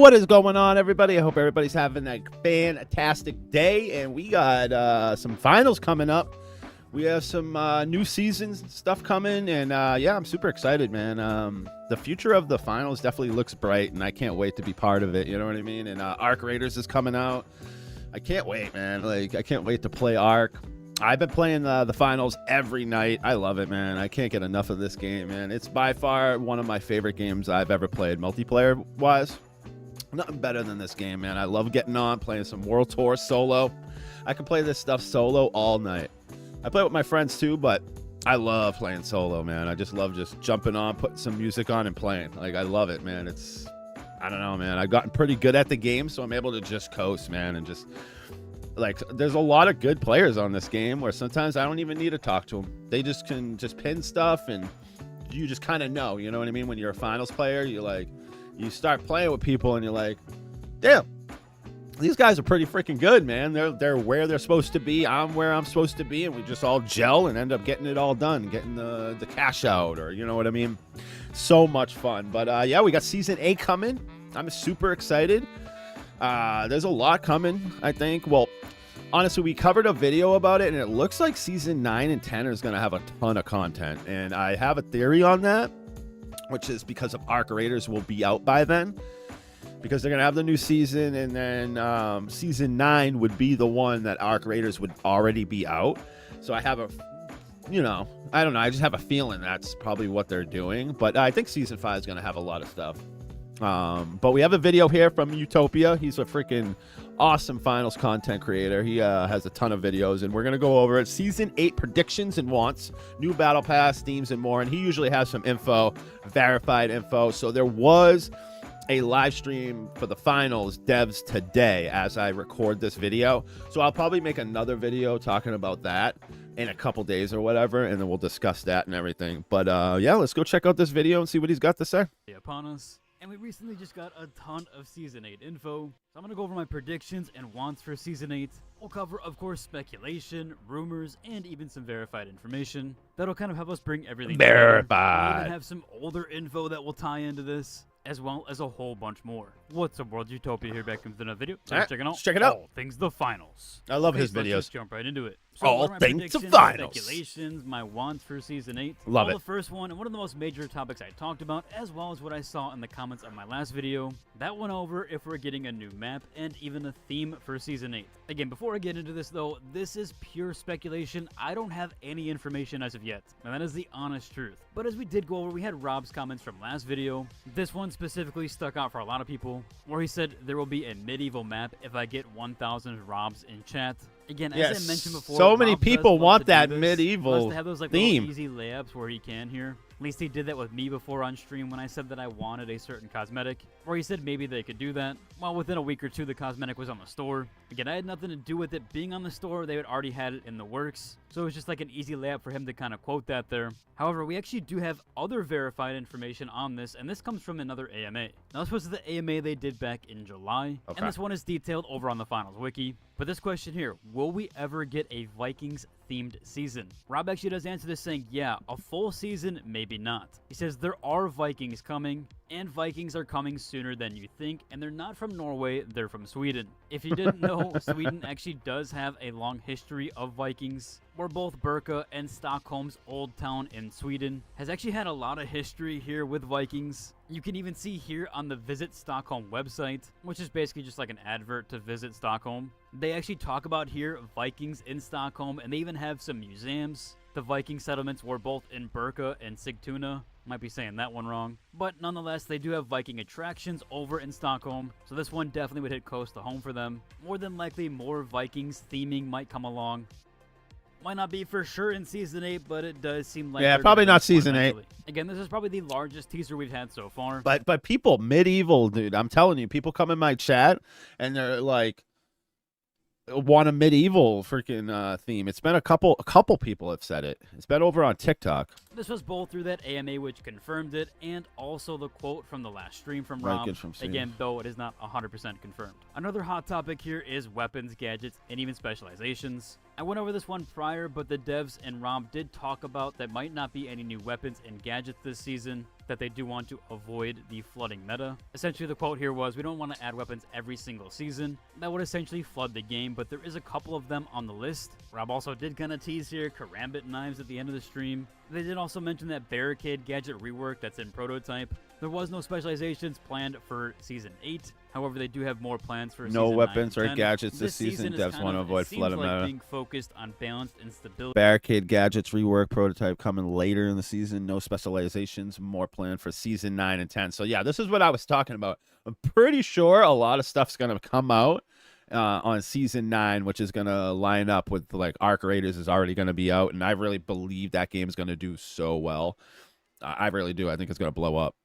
What is going on, everybody? I hope everybody's having a fantastic day, and we got some finals coming up. We have some new seasons stuff coming, and yeah, I'm super excited, man. The future of the finals definitely looks bright, and I can't wait to be part of it. You know what I mean? And Arc Raiders is coming out. I can't wait, man. Like, I can't wait to play Arc. I've been playing the finals every night. I love it, man. I can't get enough of this game, man. It's by far one of my favorite games I've ever played, multiplayer-wise. Nothing better than this game, man. I love getting on, playing some World Tour solo. I can play this stuff solo all night. I play with my friends too, but I love playing solo, man. I just love just jumping on, putting some music on, and playing. Like, I love it, man. I don't know, man. I've gotten pretty good at the game, so I'm able to just coast, man, and just... Like, there's a lot of good players on this game where sometimes I don't even need to talk to them. They just can just pin stuff, and you just kind of know, you know what I mean? When you're a finals player, you're like, you start playing with people, and you're like, damn, these guys are pretty freaking good, man. They're where they're supposed to be. I'm where I'm supposed to be, and we just all gel and end up getting it all done, getting the cash out, or you know what I mean? So much fun. But yeah, we got Season 8 coming. I'm super excited. There's a lot coming, I think. Well, honestly, we covered a video about it, and it looks like Season 9 and 10 is going to have a ton of content. And I have a theory on that, which is because of Arc Raiders will be out by then. Because they're going to have the new season, and then Season 9 would be the one that Arc Raiders would already be out. So I have a, you know, I don't know. I just have a feeling that's probably what they're doing. But I think Season 5 is going to have a lot of stuff. But we have a video here from Utopia. He's a freaking awesome finals content creator. He has a ton of videos, and we're going to go over it. Season 8 predictions and wants, new battle pass, themes, and more. And he usually has some info, verified info. So there was a live stream for the finals devs today as I record this video. So I'll probably make another video talking about that in a couple days or whatever, and then we'll discuss that and everything. But yeah, let's go check out this video and see what he's got to say. Upon us. And we recently just got a ton of Season 8 info, so I'm going to go over my predictions and wants for Season 8. We'll cover, of course, speculation, rumors, and even some verified information. That'll kind of help us bring everything verified. together. We'll even have some older info that will tie into this, as well as a whole bunch more. What's up, World? Utopia here, back with another video. Right, check it out. check it out. All things the finals. I love Okay, his so let's videos. just jump right into it. So All what are my things the predictions, finals. Speculations, my wants for Season 8. Love Well, it. The first one, and one of the most major topics I talked about, as well as what I saw in the comments of my last video, that went over if we're getting a new map and even a theme for Season 8. Again, before I get into this though, this is pure speculation. I don't have any information as of yet, and that is the honest truth. But as we did go over, we had Rob's comments from last video. This one specifically stuck out for a lot of people, where he said there will be a medieval map if I get 1,000 Robs in chat. Again, Yes, as I mentioned before, so many Rob does people love want to do that this. medieval He loves to have those like theme. little easy layups where he can here. At least he did that with me before on stream when I said that I wanted a certain cosmetic, or he said maybe they could do that. Well, within a week or two, the cosmetic was on the store. Again, I had nothing to do with it being on the store. They had already had it in the works, so it was just like an easy layup for him to kind of quote that there. However, we actually do have other verified information on this, and this comes from another AMA. Now, this was the AMA they did back in July, and this one is detailed over on the finals wiki. But this question here, will we ever get a Vikings themed season? Rob actually does answer this saying, yeah, a full season, maybe not. He says there are Vikings coming, and Vikings are coming sooner than you think, and they're not from Norway, they're from Sweden. If you didn't know, Sweden actually does have a long history of Vikings, where both Birka and Stockholm's old town in Sweden has actually had a lot of history here with Vikings. You can even see here on the Visit Stockholm website, which is basically just like an advert to Visit Stockholm. They actually talk about here Vikings in Stockholm, and they even have some museums. The Viking settlements were both in Birka and Sigtuna. Might be saying that one wrong. But nonetheless, they do have Viking attractions over in Stockholm, so this one definitely would hit close to home for them. More than likely, more Vikings theming might come along. Might not be for sure in Season 8, but it does seem like... Yeah, probably not Season 8. Again, this is probably the largest teaser we've had so far. But people, medieval, dude, I'm telling you, people come in my chat, and they're like, want a medieval freaking theme. It's been a couple people have said it. It's been over on TikTok. This was both through that AMA which confirmed it, and also the quote from the last stream from Rob. Again, though it is not 100% confirmed. Another hot topic here is weapons, gadgets, and even specializations. I went over this one prior, but the devs and Rob did talk about that might not be any new weapons and gadgets this season, that they do want to avoid the flooding meta. Essentially, the quote here was, we don't want to add weapons every single season. That would essentially flood the game, but there is a couple of them on the list. Rob also did kind of tease here karambit knives at the end of the stream. They did also mention that barricade gadget rework that's in prototype. There was no specializations planned for Season 8. However, they do have more plans for No Season weapons 9 or and 10. gadgets this season. Devs want to avoid flooding meta. Being focused on balance and stability. Barricade gadgets rework prototype coming later in the season. No specializations. More planned for Season 9 and 10. So, yeah, this is what I was talking about. I'm pretty sure a lot of stuff's going to come out on Season 9, which is going to line up with, like, Arc Raiders is already going to be out. And I really believe that game is going to do so well. I really do. I think it's going to blow up.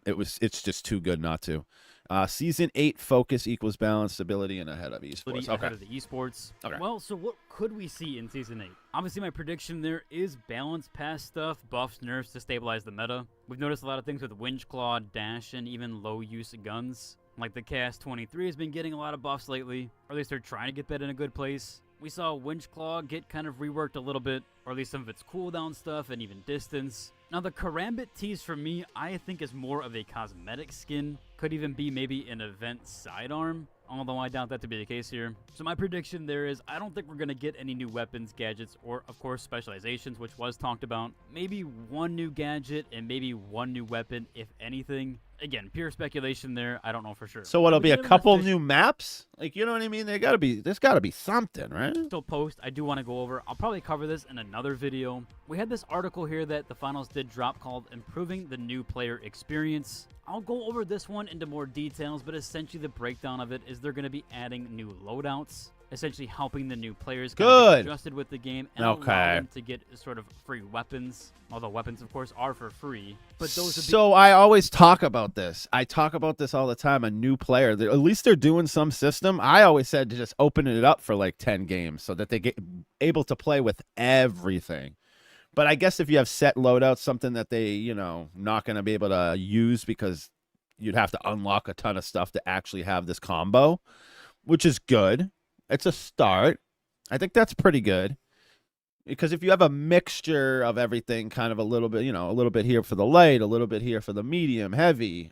It's just too good not to. Season 8 focus equals balance, stability, and ahead of esports. Ahead of the esports. Okay. Well, so what could we see in Season 8? Obviously, my prediction there is balance pass stuff, buffs, nerfs to stabilize the meta. We've noticed a lot of things with Winch Claw, Dash, and even low-use guns. Like the KS-23 has been getting a lot of buffs lately, or at least they're trying to get that in a good place. We saw Winch Claw get kind of reworked a little bit, or at least some of its cooldown stuff and even distance. Now, the Karambit tease for me, I think is more of a cosmetic skin. Could even be maybe an event sidearm, although I doubt that to be the case here. So my prediction there is I don't think we're going to get any new weapons, gadgets, or, of course, specializations, which was talked about. Maybe one new gadget and maybe one new weapon, if anything. Again, pure speculation there. I don't know for sure. So what'll be a couple new maps? Like, you know what I mean? There's got to be something, right? Still post. I do want to go over. I'll probably cover this in another video. We had this article here that the finals did drop called Improving the New Player Experience. I'll go over this one into more details, but essentially the breakdown of it is they're going to be adding new loadouts, essentially helping the new players get adjusted with the game and allow them to get sort of free weapons. Although weapons, of course, are for free. But those would be so I always talk about this. I talk about this all the time. A new player, at least they're doing some system. I always said to just open it up for like 10 games so that they get able to play with everything. But I guess if you have set loadouts, something that they, not going to be able to use because you'd have to unlock a ton of stuff to actually have this combo, which is good. It's a start. I think that's pretty good. Because if you have a mixture of everything, kind of a little bit, a little bit here for the light, a little bit here for the medium, heavy,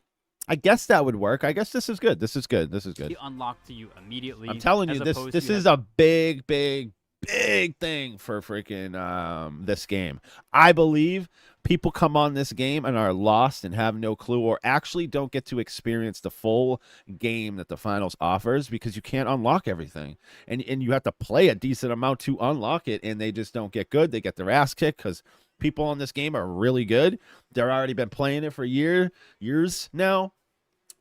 I guess that would work. I guess this is good. This is good. This is good. Unlocked to you immediately. I'm telling you, this is a big thing for freaking this game. I believe people come on this game and are lost and have no clue, or actually don't get to experience the full game that the finals offers because you can't unlock everything, and you have to play a decent amount to unlock it, and they just don't get good. They get their ass kicked because people on this game are really good. They're already been playing it for years now,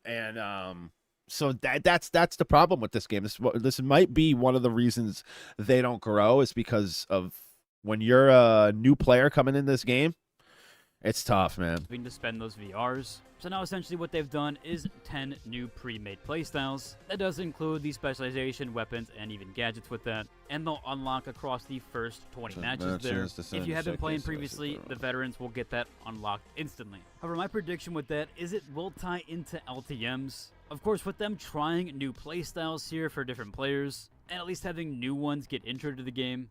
and so that's the problem with this game. This might be one of the reasons they don't grow, is because of when you're a new player coming in this game, it's tough, man. Having to spend those VRs. So now essentially what they've done is 10 new pre-made playstyles. That does include the specialization, weapons, and even gadgets with that. And they'll unlock across the first 20 matches there. If you have been playing previously, the veterans will get that unlocked instantly. However, my prediction with that is it will tie into LTMs. Of course, with them trying new playstyles here for different players, and at least having new ones get intro to the game,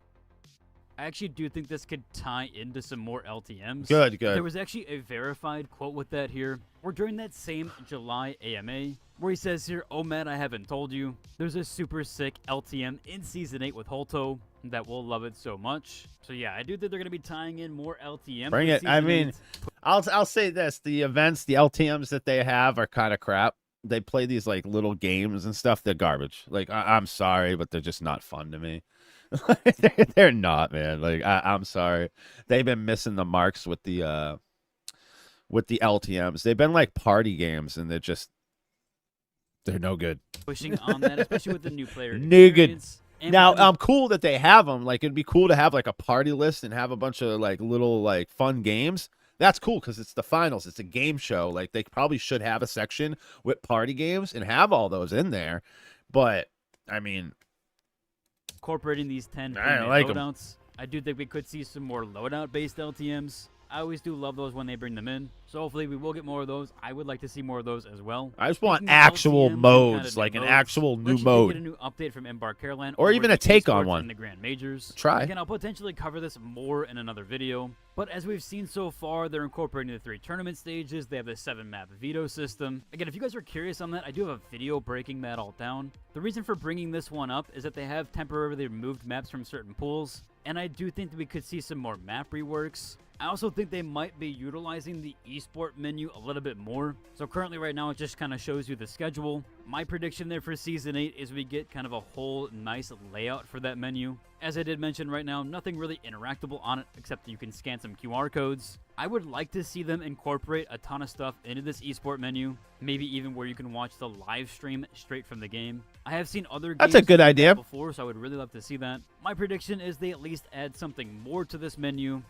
I actually do think this could tie into some more LTMs. Good. There was actually a verified quote with that here, or during that same July AMA, where he says here, "Oh Matt, I haven't told you, there's a super sick LTM in Season 8 with Holto that will love it so much." So yeah, I do think they're going to be tying in more LTMs. Bring it. I mean, I'll say this. The events, the LTMs that they have are kind of crap. They play these like little games and stuff. They're garbage. Like, I'm sorry, but they're just not fun to me. They're not, man. Like, I'm sorry. They've been missing the marks with the LTMs. They've been like party games, and they're no good. Pushing on that, especially with the new player Good. Now, I'm cool that they have them. Like, it'd be cool to have like a party list and have a bunch of like little like fun games. That's cool because it's the finals. It's a game show. Like, they probably should have a section with party games and have all those in there. But I mean, incorporating these 10 I like loadouts, I do think we could see some more loadout-based LTMs. I always do love those when they bring them in. So hopefully we will get more of those. I would like to see more of those as well. I just want Speaking of actual LTMs and modes, kinda like new an modes, actual we new actually did mode. get a new update from Embark Caroline, Or over even the a take on esports one. and the Grand Majors. Try. Again, I'll potentially cover this more in another video. But as we've seen so far, they're incorporating the 3 tournament stages. They have the 7-map veto system. Again, if you guys are curious on that, I do have a video breaking that all down. The reason for bringing this one up is that they have temporarily removed maps from certain pools, and I do think that we could see some more map reworks. I also think they might be utilizing the esport menu a little bit more. So currently right now it just kind of shows you the schedule. My prediction there for Season 8 is we get kind of a whole nice layout for that menu. As I did mention right now, nothing really interactable on it except that you can scan some QR codes. I would like to see them incorporate a ton of stuff into this esport menu, maybe even where you can watch the live stream straight from the game. I have seen other games That's a good do that idea. before, so I would really love to see that. My prediction is they at least add something more to this menu,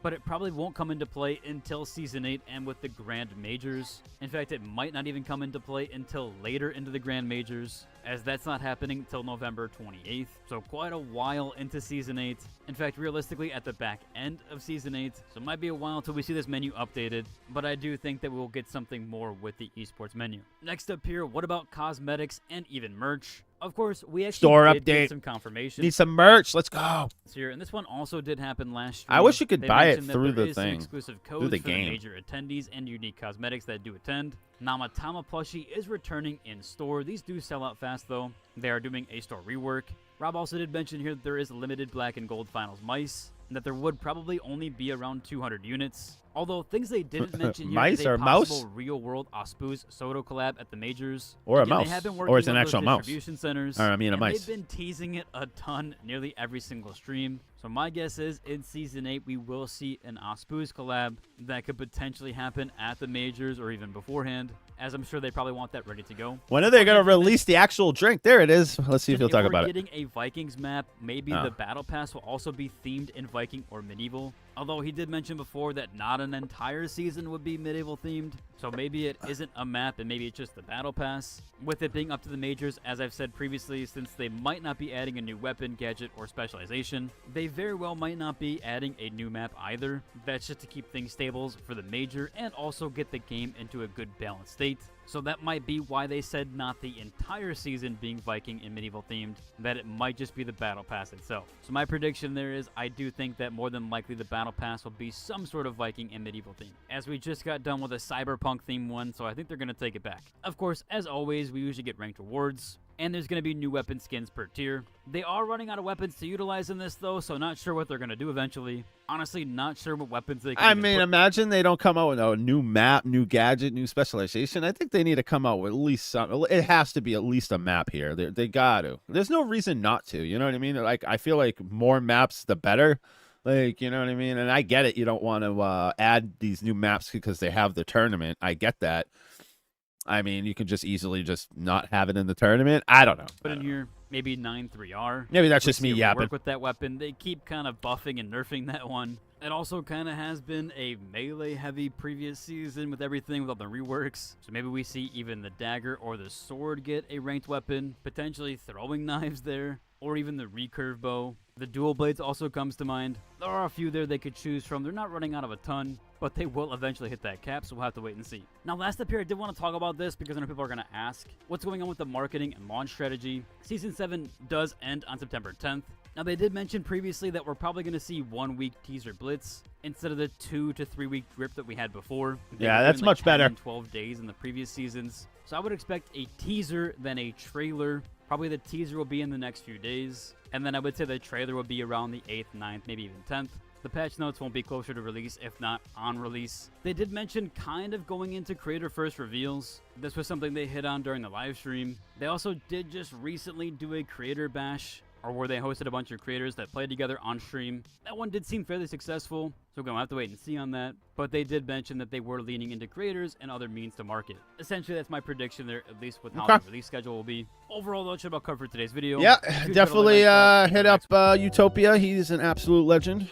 but it probably won't come into play until Season 8 and with the Grand Majors. In fact, it might not even come into play until later into the Grand Majors, as that's not happening until November 28th, so quite a while into Season 8. In fact, realistically, at the back end of Season 8, so it might be a while until we see this menu updated, but I do think that we'll get something more with the esports menu. Next up here, what about cosmetics and even merch? Of course, we actually Store did get update. some confirmation Need some merch. Let's go. here, and this one also did happen last I stream. wish you could They buy it mentioned that through there the is some thing, exclusive through codes the for game. the major attendees and unique cosmetics that do attend. Namatama plushie is returning in store. These do sell out fast though. They are doing a store rework. Rob also did mention here that there is limited black and gold finals mice, and that there would probably only be around 200 units. Although things they didn't mention here Mice is a or mouse? possible real-world Aspuz Soto collab at the majors. Or a Again, mouse. They have been Or working it's an with actual those mouse. distribution centers. Or, I mean, a and mice. They've been teasing it a ton nearly every single stream. So my guess is in Season 8 we will see an Aspuz collab that could potentially happen at the majors or even beforehand, as I'm sure they probably want that ready to go. When are they going to release the actual drink? There it is. Let's see if you'll talk about we're it. getting a Vikings map, maybe Oh. the Battle Pass will also be themed in Viking or medieval. Although he did mention before that not an entire season would be medieval themed, so maybe it isn't a map and maybe it's just the Battle Pass. With it being up to the majors, as I've said previously, since they might not be adding a new weapon, gadget, or specialization, they very well might not be adding a new map either. That's just to keep things stable for the major and also get the game into a good balanced state. So that might be why they said not the entire season being Viking and medieval themed, that it might just be the Battle Pass itself. So my prediction there is I do think that more than likely the Battle Pass will be some sort of Viking and medieval theme, as we just got done with a cyberpunk theme one, so I think they're going to take it back. Of course, as always, we usually get ranked rewards, and there's going to be new weapon skins per tier. They are running out of weapons to utilize in this though, so not sure what they're going to do eventually. Honestly, not sure what weapons they can I even mean, put. imagine they don't come out with a new map, new gadget, new specialization. I think they need to come out with at least some. It has to be at least a map here. They got to. There's no reason not to. You know what I mean? Like, I feel like more maps, the better. Like, you know what I mean? And I get it. You don't want to add these new maps because they have the tournament. I get that. I mean, you can just easily just not have it in the tournament. I don't know. Put in here maybe 9-3R. Maybe that's We'll just me see if we yapping. work with that weapon. They keep kind of buffing and nerfing that one. It also kind of has been a melee-heavy previous season with everything, with all the reworks. So maybe we see even the dagger or the sword get a ranked weapon, potentially throwing knives there, or even the recurve bow. The dual blades also comes to mind. There are a few there they could choose from. They're not running out of a ton, but they will eventually hit that cap, so we'll have to wait and see. Now, last up here, I did want to talk about this because I know people are going to ask, what's going on with the marketing and launch strategy? Season 7 does end on September 10th. Now, they did mention previously that we're probably going to see 1 week teaser blitz instead of the 2 to 3 week drip that we had before. They Yeah, were that's doing, like, much 10 better. and 12 days in the previous seasons. So I would expect a teaser than a trailer. Probably the teaser will be in the next few days. And then I would say the trailer will be around the 8th, 9th, maybe even 10th. The patch notes won't be closer to release, if not on release. They did mention kind of going into creator first reveals. This was something they hit on during the live stream. They also did just recently do a creator bash, or where they hosted a bunch of creators that played together on stream. That one did seem fairly successful, so we're going to have to wait and see on that. But they did mention that they were leaning into creators and other means to market. Essentially, that's my prediction there, at least with how Okay. the release schedule will be. Overall, though, it should about cover today's video. Yeah, If you enjoyed it, definitely like that, hit up Utopia. He's an absolute legend.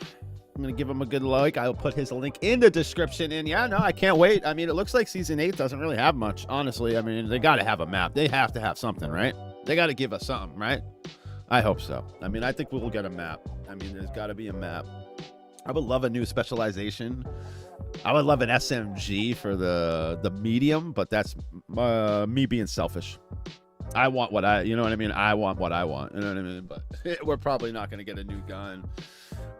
I'm going to give him a good like. I'll put his link in the description. And yeah, no, I can't wait. I mean, it looks like Season 8 doesn't really have much, honestly. I mean, they got to have a map. They have to have something, right? They got to give us something, right? I hope so. I mean, I think we'll get a map. I mean, there's got to be a map. I would love a new specialization. I would love an SMG for the medium, but that's me being selfish. I want what you know what I mean? I want what I want, you know what I mean? But we're probably not going to get a new gun.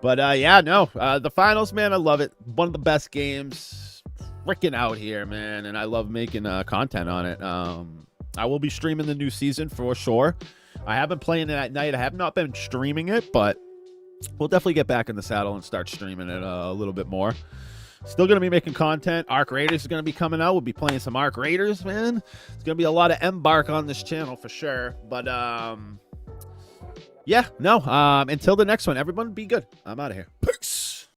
But yeah, no, the finals, man, I love it. One of the best games freaking out here, man. And I love making content on it. I will be streaming the new season for sure. I have been playing it at night. I have not been streaming it, but we'll definitely get back in the saddle and start streaming it a little bit more. Still going to be making content. Arc Raiders is going to be coming out. We'll be playing some Arc Raiders, man. There's going to be a lot of Embark on this channel for sure. But, yeah, no. Until the next one, everyone be good. I'm out of here.